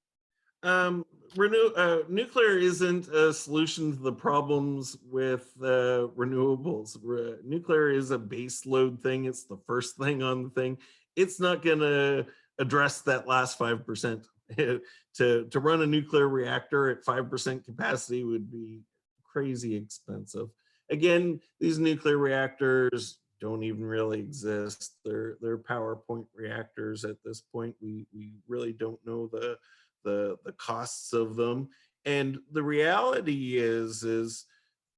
Nuclear isn't a solution to the problems with renewables. Nuclear is a base load thing. It's the first thing on the thing. It's not going to address that last 5%. To run a nuclear reactor at 5% capacity would be crazy expensive. Again, these nuclear reactors don't even really exist. They're PowerPoint reactors at this point. We really don't know the costs of them. And the reality is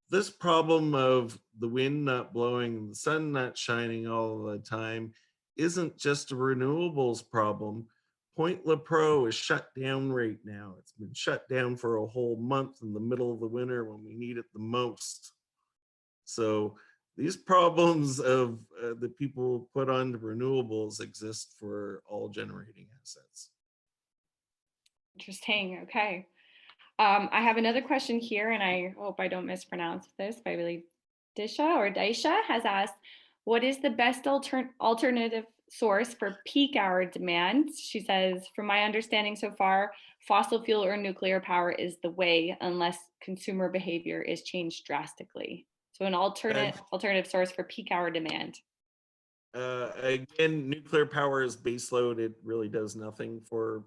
this problem of the wind not blowing and the sun not shining all the time isn't just a renewables problem. Point Lepreau is shut down right now. It's been shut down for a whole month in the middle of the winter when we need it the most. So these problems of that people put on renewables exist for all generating assets. Interesting. Okay. I have another question here, and I hope I don't mispronounce this, but I believe Daisha has asked, what is the best alternative source for peak hour demand? She says, from my understanding so far, fossil fuel or nuclear power is the way unless consumer behavior is changed drastically. So an alternative source for peak hour demand. Again, nuclear power is baseload. It really does nothing for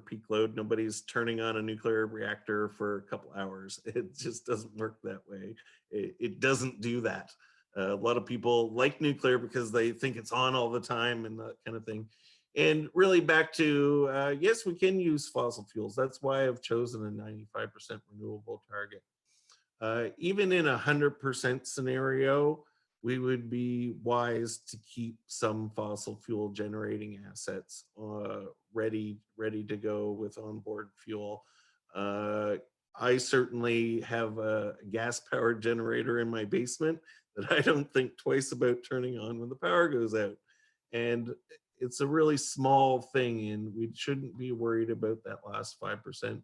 peak load. Nobody's turning on a nuclear reactor for a couple hours. It just doesn't work that way. It doesn't do that. A lot of people like nuclear because they think it's on all the time and that kind of thing. And really back to, yes, we can use fossil fuels. That's why I've chosen a 95% renewable target. Even in a 100% scenario, we would be wise to keep some fossil fuel generating assets ready to go with onboard fuel. I certainly have a gas powered generator in my basement that I don't think twice about turning on when the power goes out. And it's a really small thing, and we shouldn't be worried about that last 5%.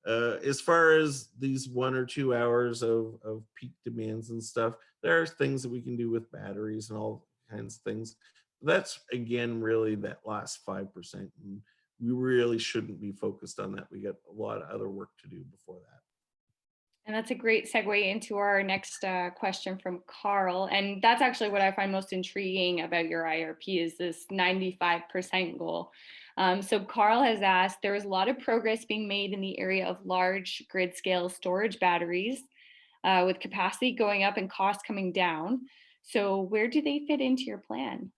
As far as these 1 or 2 hours of peak demands and stuff, there are things that we can do with batteries and all kinds of things. That's, again, really that last 5%. And we really shouldn't be focused on that. We got a lot of other work to do before that. And that's a great segue into our next question from Carl. And that's actually what I find most intriguing about your IRP is this 95% goal. So Carl has asked, there is a lot of progress being made in the area of large grid scale storage batteries with capacity going up and costs coming down. So where do they fit into your plan?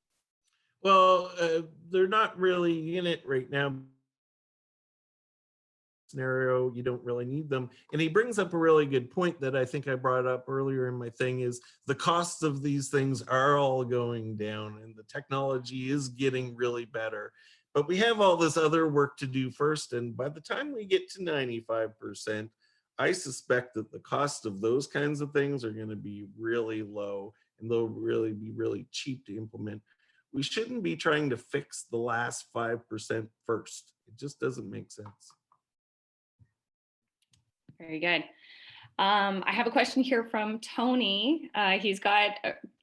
Well, they're not really in it right now. Scenario, you don't really need them. And he brings up a really good point that I think I brought up earlier in my thing is the costs of these things are all going down and the technology is getting really better. But we have all this other work to do first. And by the time we get to 95%, I suspect that the cost of those kinds of things are going to be really low and they'll really be really cheap to implement. We shouldn't be trying to fix the last 5% first. It just doesn't make sense. Very good. I have a question here from Tony. He's got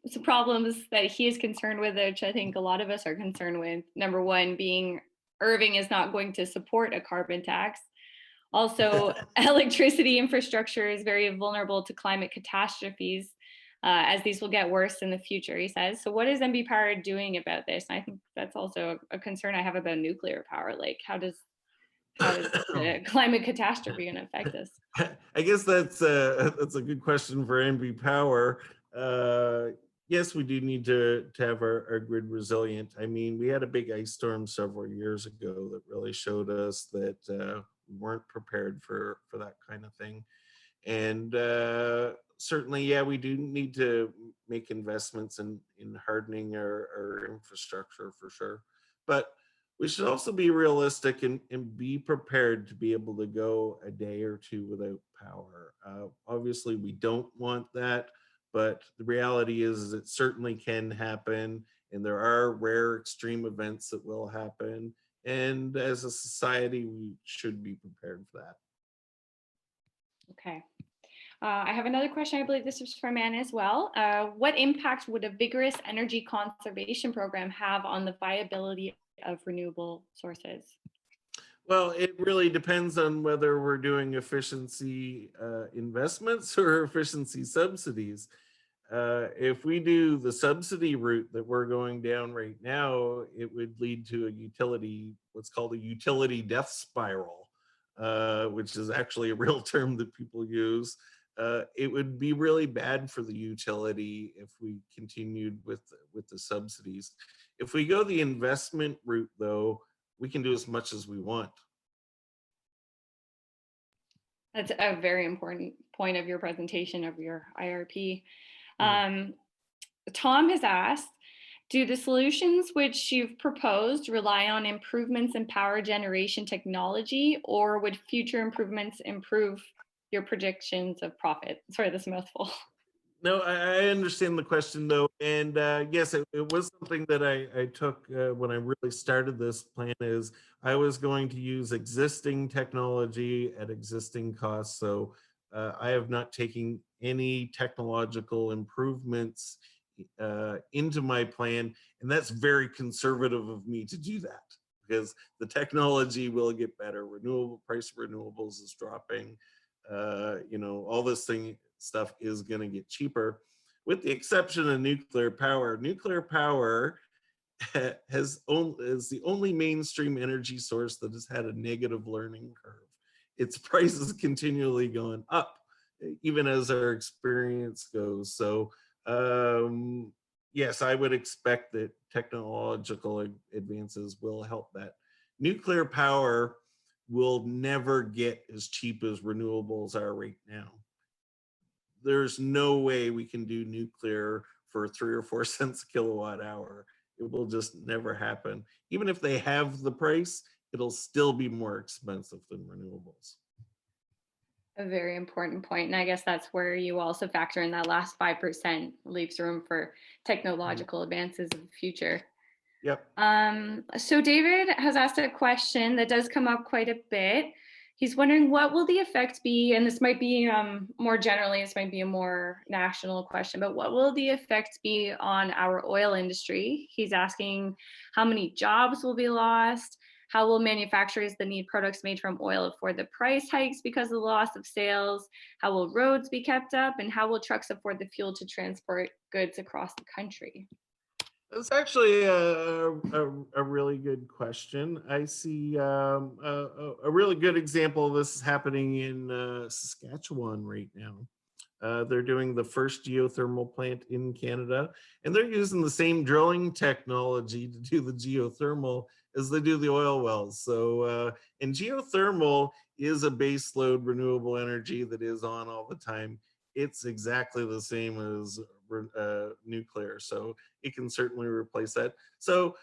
some problems that he is concerned with, which I think a lot of us are concerned with. Number one being Irving is not going to support a carbon tax. Also, electricity infrastructure is very vulnerable to climate catastrophes as these will get worse in the future, he says. So what is NB Power doing about this? And I think that's also a concern I have about nuclear power. Like how does the climate catastrophe going to affect us? I guess that's a good question for NB Power. Yes, we do need to have our grid resilient. I mean, we had a big ice storm several years ago that really showed us that we weren't prepared for that kind of thing. And certainly, yeah, we do need to make investments in hardening our infrastructure for sure. But we should also be realistic and be prepared to be able to go a day or two without power. Obviously, we don't want that, but the reality is it certainly can happen, and there are rare extreme events that will happen. And as a society, we should be prepared for that. Okay. I have another question. I believe this is from Anne as well. What impact would a vigorous energy conservation program have on the viability of renewable sources? Well, it really depends on whether we're doing efficiency investments or efficiency subsidies. If we do the subsidy route that we're going down right now, it would lead to what's called a utility death spiral, which is actually a real term that people use. It would be really bad for the utility if we continued with the subsidies. If we go the investment route, though, we can do as much as we want. That's a very important point of your presentation of your IRP. Tom has asked, do the solutions which you've proposed rely on improvements in power generation technology, or would future improvements improve your predictions of profit? Sorry, this is a mouthful. No, I understand the question though, and yes, it was something that I took when I really started this plan. Is I was going to use existing technology at existing costs, so I have not taken any technological improvements into my plan, and that's very conservative of me to do that because the technology will get better. Renewable price of renewables is dropping. All this stuff is going to get cheaper, with the exception of nuclear power. Nuclear power is the only mainstream energy source that has had a negative learning curve. Its price is continually going up, even as our experience goes. So, yes, I would expect that technological advances will help that. Nuclear power will never get as cheap as renewables are right now. There's no way we can do nuclear for 3 or 4 cents a kilowatt hour. It will just never happen. Even if they have the price, it'll still be more expensive than renewables. A very important point. And I guess that's where you also factor in that last 5% leaves room for technological advances in the future. Yep. So David has asked a question that does come up quite a bit. He's wondering, what will the effect be, and this might be more generally, this might be a more national question, but what will the effect be on our oil industry? He's asking how many jobs will be lost, how will manufacturers that need products made from oil afford the price hikes because of the loss of sales, how will roads be kept up, and how will trucks afford the fuel to transport goods across the country? That's actually a really good question. I see a really good example of this is happening in Saskatchewan right now. They're doing the first geothermal plant in Canada, and they're using the same drilling technology to do the geothermal as they do the oil wells. So, and geothermal is a base load renewable energy that is on all the time. It's exactly the same as nuclear, so it can certainly replace that. So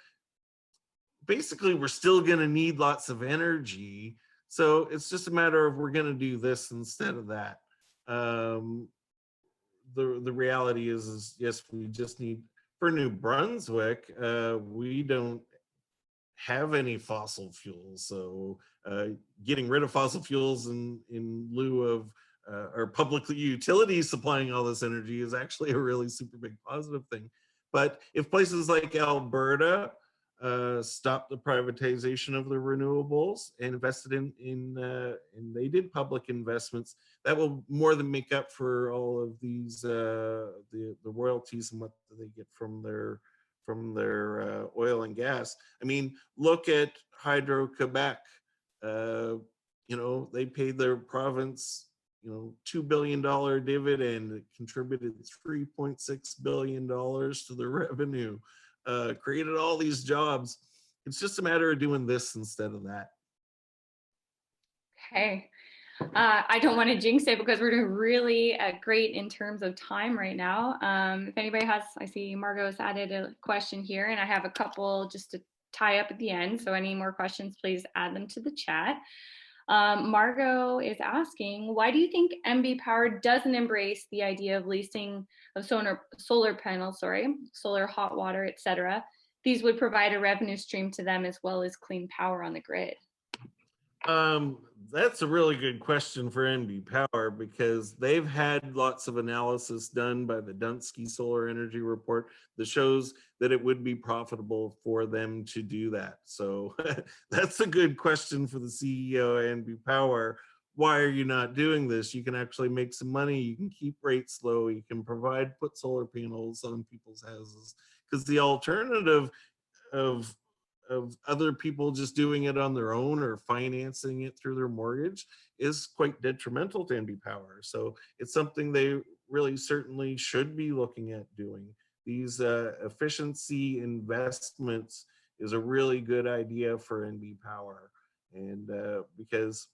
basically, we're still going to need lots of energy. So it's just a matter of we're going to do this instead of that. The reality is yes, we just need, for New Brunswick, we don't have any fossil fuels. So getting rid of fossil fuels in lieu of our public utilities supplying all this energy is actually a really super big positive thing. But if places like Alberta stopped the privatization of the renewables and invested and they did public investments, that will more than make up for all of these the royalties and what they get from their oil and gas. I mean, look at Hydro-Quebec. They paid their province, $2 billion dividend. It contributed $3.6 billion to the revenue, created all these jobs. It's just a matter of doing this instead of that. Okay. I don't want to jinx it because we're doing really great in terms of time right now. If anybody has, I see Margot's added a question here, and I have a couple just to tie up at the end. So any more questions, please add them to the chat. Margot is asking, why do you think NB Power doesn't embrace the idea of leasing of solar panels, solar hot water, etc.? These would provide a revenue stream to them as well as clean power on the grid. That's a really good question for NB Power, because they've had lots of analysis done by the Dunsky Solar Energy Report that shows that it would be profitable for them to do that. So that's a good question for the CEO of NB Power. Why are you not doing this? You can actually make some money. You can keep rates low. You can put solar panels on people's houses, because the alternative of other people just doing it on their own or financing it through their mortgage is quite detrimental to NB Power. So it's something they really certainly should be looking at doing. These efficiency investments is a really good idea for NB Power. And because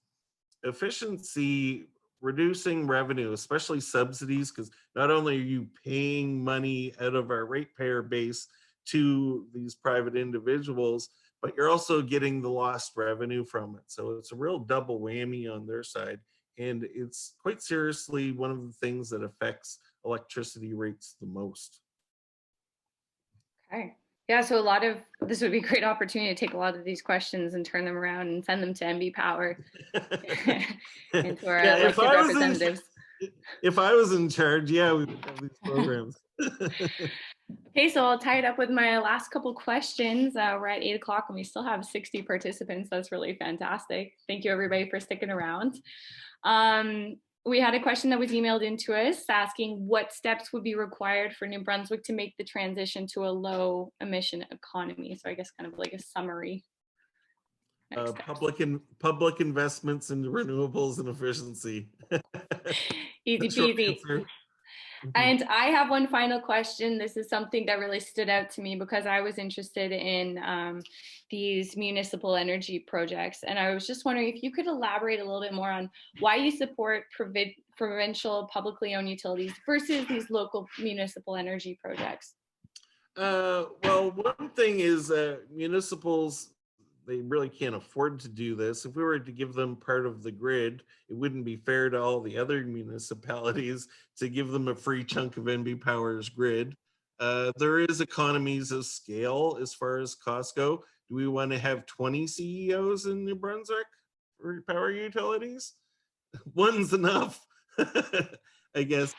efficiency, reducing revenue, especially subsidies, because not only are you paying money out of our ratepayer base to these private individuals, but you're also getting the lost revenue from it. So it's a real double whammy on their side. And it's quite seriously one of the things that affects electricity rates the most. Okay. Yeah, so this would be a great opportunity to take a lot of these questions and turn them around and send them to NB Power and to our Yeah, elected representatives. if I was in charge, yeah, we would have these programs. Okay, so I'll tie it up with my last couple questions. We're at 8 o'clock and we still have 60 participants. That's really fantastic. Thank you everybody for sticking around. We had a question that was emailed into us asking what steps would be required for New Brunswick to make the transition to a low emission economy. So I guess kind of like a summary. Public investments in renewables and efficiency. Easy peasy. And I have one final question. This is something that really stood out to me because I was interested in these municipal energy projects. And I was just wondering if you could elaborate a little bit more on why you support provincial publicly owned utilities versus these local municipal energy projects. Well, one thing is municipals, they really can't afford to do this. If we were to give them part of the grid, it wouldn't be fair to all the other municipalities to give them a free chunk of NB Power's grid. There is economies of scale as far as costs go. Do we want to have 20 CEOs in New Brunswick for power utilities? One's enough, I guess.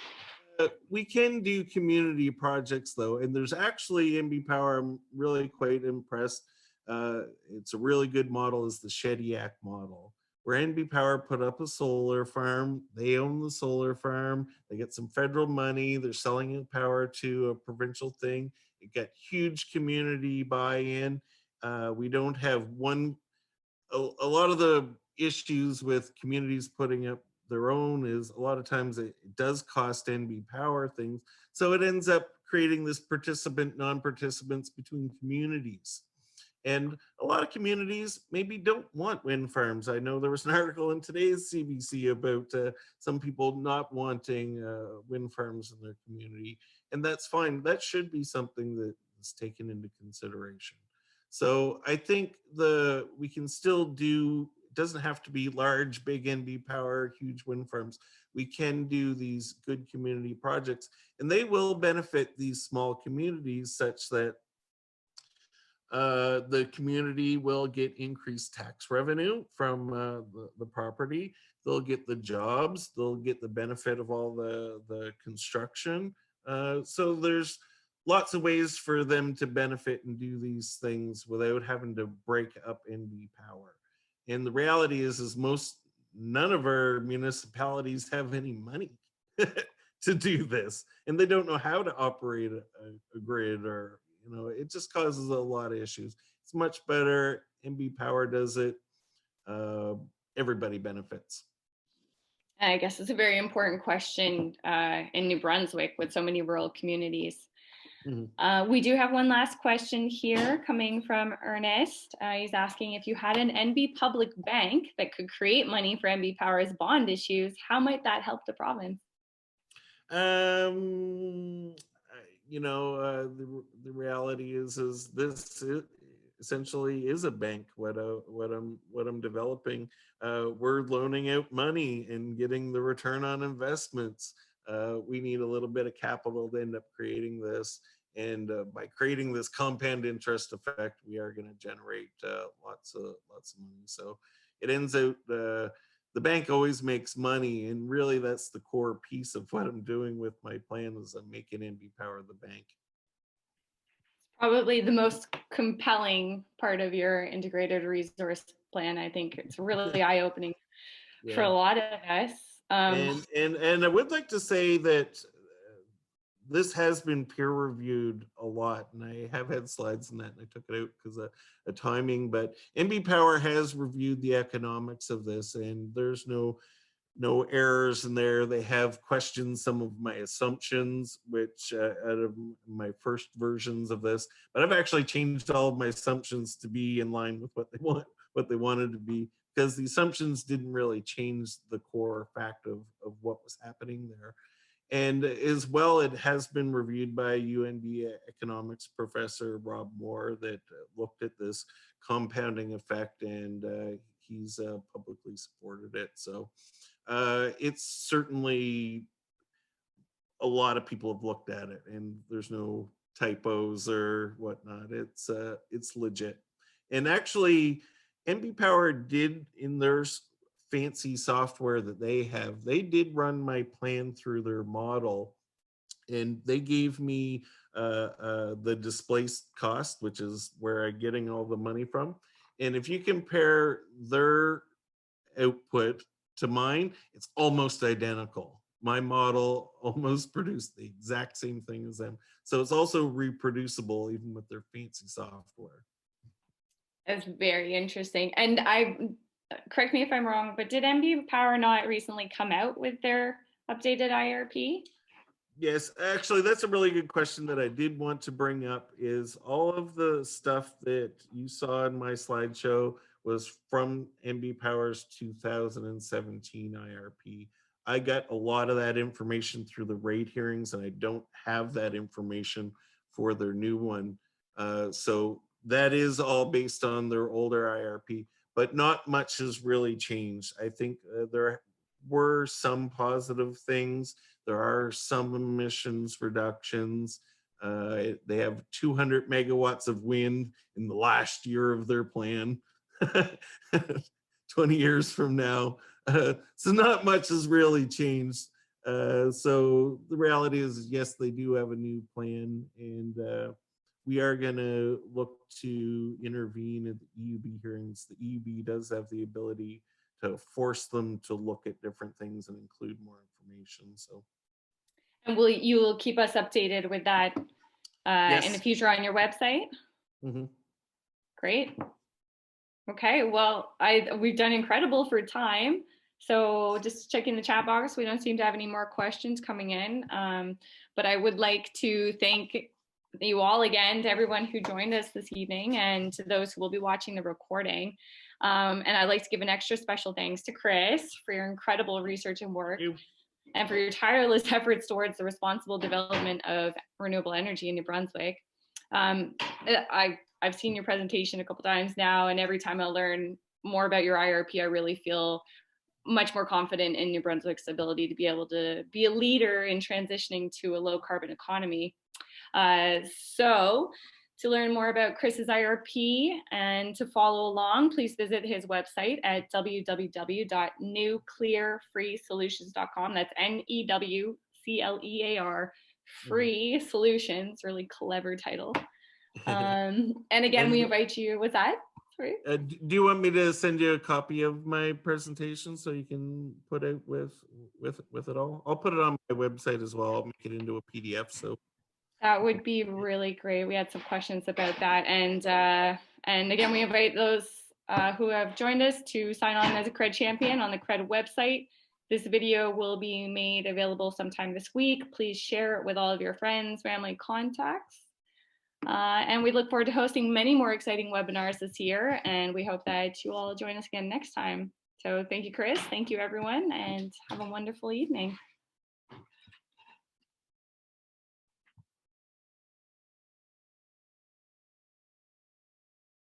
We can do community projects though, and there's actually NB Power, I'm really quite impressed. It's a really good model, is the Shediac model, where NB Power put up a solar farm. They own the solar farm. They get some federal money. They're selling the power to a provincial thing. It got huge community buy-in. We don't have a lot of the issues with communities putting up their own is a lot of times it does cost NB Power things. So it ends up creating this participant, non-participants between communities. And a lot of communities maybe don't want wind farms. I know there was an article in today's CBC about some people not wanting wind farms in their community, and that's fine. That should be something that is taken into consideration. So I think we can still do, it doesn't have to be large, big NB Power, huge wind farms. We can do these good community projects, and they will benefit these small communities such that the community will get increased tax revenue from the property. They'll get the jobs, they'll get the benefit of all the construction. So there's lots of ways for them to benefit and do these things without having to break up NB Power. And the reality is none of our municipalities have any money to do this, and they don't know how to operate a grid, or it just causes a lot of issues. It's much better. NB Power does it. Everybody benefits. I guess it's a very important question in New Brunswick with so many rural communities. Mm-hmm. We do have one last question here coming from Ernest. He's asking, if you had an NB public bank that could create money for NB Power's bond issues, how might that help the province? The reality is this essentially is a bank. What I'm developing, we're loaning out money and getting the return on investments. We need a little bit of capital to end up creating this, and by creating this compound interest effect, we are going to generate lots of money. So it ends out. The bank always makes money, and really that's the core piece of what I'm doing with my plan, is I'm making NB Power the bank. Probably the most compelling part of your integrated resource plan. I think it's really eye-opening for a lot of us. And I would like to say that this has been peer reviewed a lot, and I have had slides in that, and I took it out because of timing, but NB Power has reviewed the economics of this, and there's no errors in there. They have questioned some of my assumptions, which out of my first versions of this, but I've actually changed all of my assumptions to be in line with what they wanted to be, because the assumptions didn't really change the core fact of what was happening there. And as well, it has been reviewed by UNB economics professor Rob Moore that looked at this compounding effect, and he's publicly supported it. So it's certainly a lot of people have looked at it, and there's no typos or whatnot. It's legit. And actually, NB Power did, in their fancy software that they did run my plan through their model, and they gave me the displaced cost, which is where I'm getting all the money from. And if you compare their output to mine, it's almost identical. My model almost produced the exact same thing as them. So it's also reproducible even with their fancy software. That's very interesting. And correct me if I'm wrong, but did NB Power not recently come out with their updated IRP? Yes, actually, that's a really good question that I did want to bring up. Is all of the stuff that you saw in my slideshow was from NB Power's 2017 IRP. I got a lot of that information through the rate hearings, and I don't have that information for their new one. So that is all based on their older IRP, but not much has really changed. I think there were some positive things. There are some emissions reductions. They have 200 megawatts of wind in the last year of their plan, 20 years from now. So not much has really changed. So the reality is, yes, they do have a new plan, and we are going to look to intervene at the EUB hearings. The EUB does have the ability to force them to look at different things and include more information. So, and you will keep us updated with that yes. in the future on your website? Mm-hmm. Great. Okay, well, we've done incredible for time. So just checking the chat box, we don't seem to have any more questions coming in. But I would like to thank you all again, to everyone who joined us this evening, and to those who will be watching the recording. And I'd like to give an extra special thanks to Chris for your incredible research and work, and for your tireless efforts towards the responsible development of renewable energy in New Brunswick. I've seen your presentation a couple times now, and every time I learn more about your IRP, I really feel much more confident in New Brunswick's ability to be able to be a leader in transitioning to a low carbon economy. So to learn more about Chris's IRP and to follow along, please visit his website at www.newclearfreesolutions.com. That's NEWCLEAR, free solutions, really clever title. And again, we invite you. What's that? Sorry. Do you want me to send you a copy of my presentation so you can put it with it all? I'll put it on my website as well. I'll make it into a PDF. So that would be really great. We had some questions about that, and again, we invite those who have joined us to sign on as a CRED champion on the CRED website. This video will be made available sometime this week. Please share it with all of your friends, family, contacts. And we look forward to hosting many more exciting webinars this year, and we hope that you all join us again next time. So thank you, Chris. Thank you, everyone, and have a wonderful evening.